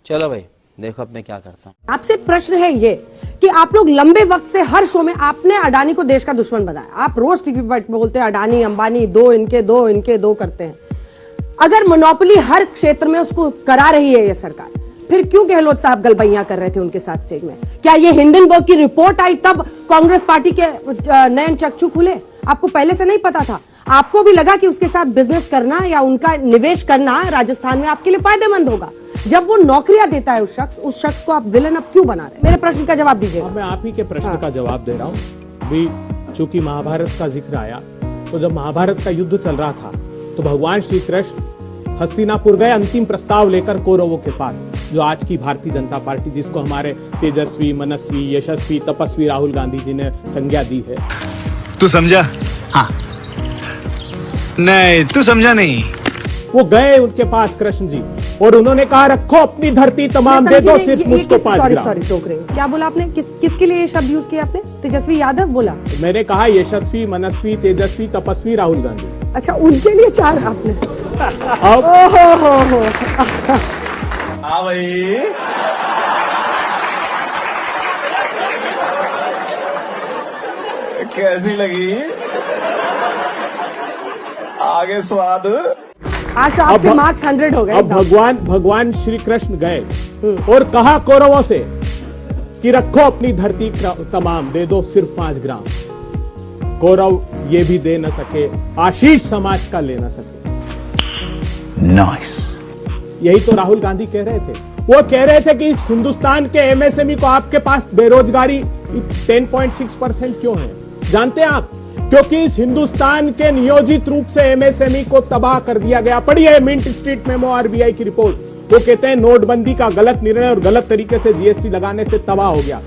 चलो भाई देखो अब मैं क्या करता हूँ। आपसे प्रश्न है ये कि आप लोग लंबे वक्त से हर शो में आपने अडानी को देश का दुश्मन बनाया। आप रोज टीवी पर बोलते हैं अडानी अंबानी दो इनके दो करते हैं। अगर मोनोपोली हर क्षेत्र में उसको करा रही है ये सरकार, फिर क्यों गहलोत साहब गलबैया कर रहे थे उनके साथ स्टेज में? क्या ये हिंडनबर्ग की रिपोर्ट आई तब कांग्रेस पार्टी के नयन चक्षु खुले? आपको पहले से नहीं पता था? आपको भी लगा कि उसके साथ बिजनेस करना या उनका निवेश करना राजस्थान में आपके लिए फायदेमंद होगा? जब वो नौकरियां देता है उस शख्स को आप विलन अब क्यों बना रहे? मेरे प्रश्न का जवाब दीजिए। मैं आप ही के प्रश्न का जवाब दे रहा हूँ। भी चूंकि महाभारत का जिक्र आया, तो जब महाभारत का युद्ध चल रहा था तो भगवान श्री कृष्ण हस्तिनापुर गए अंतिम प्रस्ताव लेकर कौरवों के पास, जो आज की भारतीय जनता पार्टी, जिसको हमारे तेजस्वी, मनस्वी, यशस्वी, तपस्वी राहुल गांधी जी ने संज्ञा दी है। तू समझा? हाँ। नहीं तू समझा नहीं। वो गए उनके पास कृष्ण जी और उन्होंने कहा रखो अपनी धरती तमाम दे दो, सिर्फ मुझको 5 ग्राम। सॉरी टोक रहे हैं। क्या बोला आपने? किसके लिए ये शब्द यूज किया आपने? तेजस्वी यादव बोला? मैंने कहा यशस्वी, मनस्वी, तेजस्वी, तपस्वी राहुल गांधी। अच्छा, उनके लिए 4 आपने। हाँ भाई कैसी लगी? आगे स्वाद। आज तो आपके मार्क्स 100 हो गए। अब भगवान श्री कृष्ण गए और कहा कौरवों से कि रखो अपनी धरती तमाम दे दो, सिर्फ 5 ग्राम। कौरव ये भी दे न सके, आशीष समाज का ले न सके। नाइस। यही तो राहुल गांधी कह रहे थे। वो कह रहे थे कि हिंदुस्तान के एमएसएमई को आपके पास बेरोजगारी 10.6% क्यों है? जानते हैं आप? क्योंकि इस हिंदुस्तान के नियोजित रूप से एमएसएमई को तबाह कर दिया गया। पढ़िए मिंट स्ट्रीट मेमो आरबीआई की रिपोर्ट। वो कहते हैं नोटबंदी का गलत निर्णय और गलत तरीके से जीएसटी लगाने से तबाह हो गया।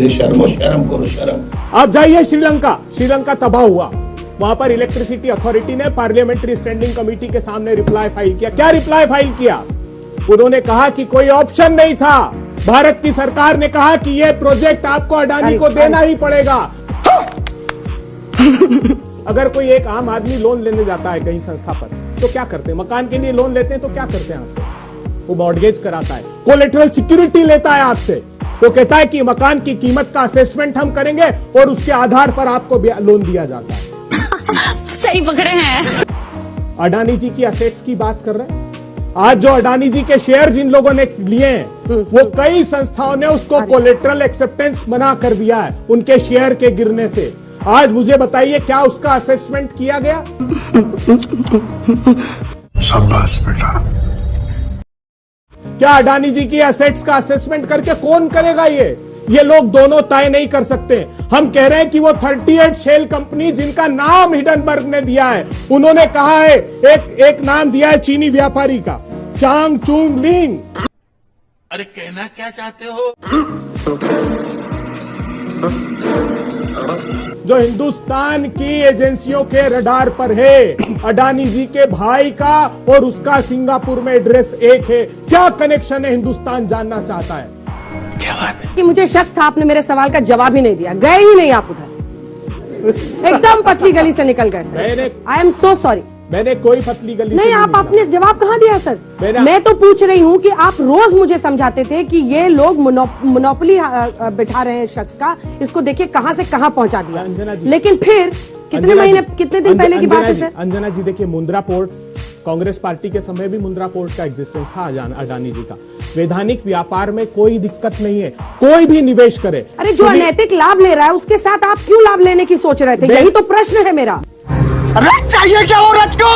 शर्म करो शर्म। आप जाइए श्रीलंका तबाह हुआ। वहां पर इलेक्ट्रिसिटी अथॉरिटी ने पार्लियामेंट्री स्टैंडिंग कमेटी के सामने रिप्लाई फाइल किया। क्या रिप्लाई फाइल किया? उन्होंने कहा कि कोई ऑप्शन नहीं था। भारत की सरकार ने कहा कि यह प्रोजेक्ट आपको अडानी को देना ही पड़ेगा। अगर कोई एक आम आदमी लोन लेने जाता है कहीं संस्था पर, तो क्या करते हैं? मकान के लिए लोन लेते हैं तो क्या करते हैं आप? वो मॉर्गेज कराता है, कोलेटरल सिक्योरिटी लेता है आपसे। वो कहता है कि मकान की कीमत का असेसमेंट हम करेंगे और उसके आधार पर आपको लोन दिया जाता है। सही पकड़े हैं। अडानी जी की असेट्स की बात कर रहे हैं। आज जो अडानी जी के शेयर जिन लोगों ने लिए हैं, वो कई संस्थाओं ने उसको कोलेटरल एक्सेप्टेंस मना कर दिया है उनके शेयर के गिरने से। आज मुझे बताइए क्या उसका असेसमेंट किया गया? शाबाश बेटा। क्या अडानी जी की एसेट्स का असेसमेंट करके कौन करेगा? ये लोग दोनों तय नहीं कर सकते। हम कह रहे हैं कि वो 38 शेल कंपनी जिनका नाम हिंडनबर्ग ने दिया है, उन्होंने कहा है, एक नाम दिया है चीनी व्यापारी का, चांग चुंग लिंग। अरे कहना क्या चाहते हो? जो हिंदुस्तान की एजेंसियों के रडार पर है। अडानी जी के भाई का और उसका सिंगापुर में एड्रेस एक है। क्या कनेक्शन है हिंदुस्तान जानना चाहता है। क्या बात है? कि मुझे शक था, आपने मेरे सवाल का जवाब ही नहीं दिया। गए ही नहीं आप उधर, एकदम पतली गली से निकल गए sir. I am so sorry. मैंने कोई पतली गली नहीं, आप आपने जवाब कहाँ दिया सर? मैं तो पूछ रही हूँ कि आप रोज मुझे समझाते थे कि ये लोग मोनोपोली बिठा रहे हैं शख्स का, इसको देखिए कहाँ से कहाँ पहुंचा दिया। लेकिन फिर कितने दिन पहले की बात है सर? अंजना जी देखिए, मुंद्रा पोर्ट, कांग्रेस पार्टी के समय भी मुंद्रा पोर्ट का एग्जिस्टेंस था अडानी जी का। वैधानिक व्यापार में कोई दिक्कत नहीं है, कोई भी निवेश करे। अरे जो अनैतिक लाभ ले रहा है उसके साथ आप क्यों लाभ लेने की सोच रहे थे? यही तो प्रश्न है मेरा। रथ चाहिए क्या औरत को?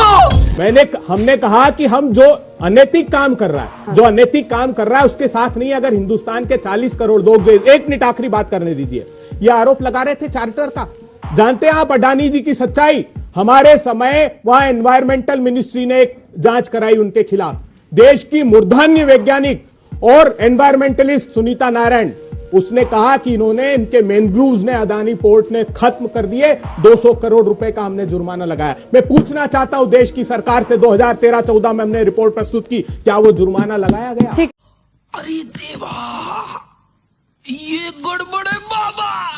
हमने कहा कि हम जो अनैतिक काम कर रहा है, जो अनैतिक काम कर रहा है उसके साथ नहीं। अगर हिंदुस्तान के 40 करोड़ लोग जो, 1 मिनट आखिरी बात करने दीजिए, ये आरोप लगा रहे थे चार्टर का। जानते हैं आप अडानी जी की सच्चाई? हमारे समय वहां एनवायरमेंटल मिनिस्ट्री ने एक जांच कराई उनके खिलाफ। देश की मूर्धन्य वैज्ञानिक और एनवायरमेंटलिस्ट सुनीता नारायण, उसने कहा कि इन्होंने, इनके मैनग्रूव्स ने अडानी पोर्ट ने खत्म कर दिए। 200 करोड़ रुपए का हमने जुर्माना लगाया। मैं पूछना चाहता हूं देश की सरकार से, 2013-14 में हमने रिपोर्ट प्रस्तुत की, क्या वो जुर्माना लगाया गया? ठीक। अरे देवा, ये गड़बड़ है बाबा।